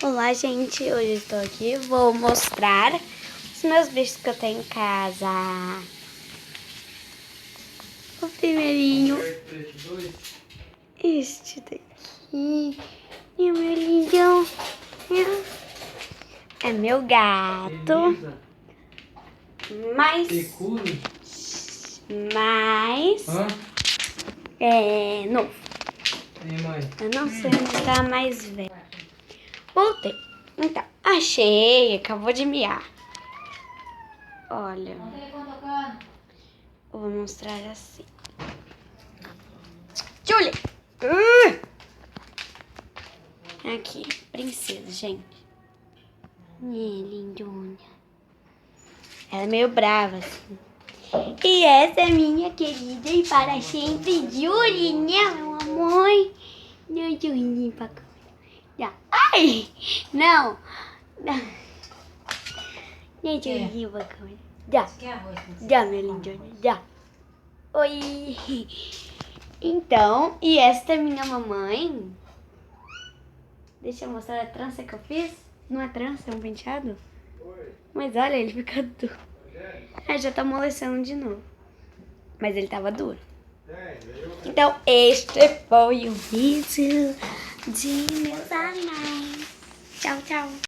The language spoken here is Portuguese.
Olá, gente, hoje eu estou aqui, vou mostrar os meus bichos que eu tenho em casa. O primeirinho, este daqui, e o meu lindão, é meu gato, mas é novo. Eu não sei onde tá mais velho. Voltei. Então, achei. Acabou de miar. Olha. Eu vou mostrar assim. Julie! Aqui, princesa, gente. Lindona. Ela é meio brava, assim. E essa é minha querida e para sempre Julie, né, meu amor? Não, Julie, pra cá. Ai! Não! Não, Julie, pra cá. Já, meu lindona, já. Oi! Então, e esta é minha mamãe. Deixa eu mostrar a trança que eu fiz. Não é trança, é um penteado. Mas olha, ele fica duro. Ah, já tá amolecendo de novo. Mas ele tava duro. Então, este foi o vídeo de meus animais. Tchau, tchau.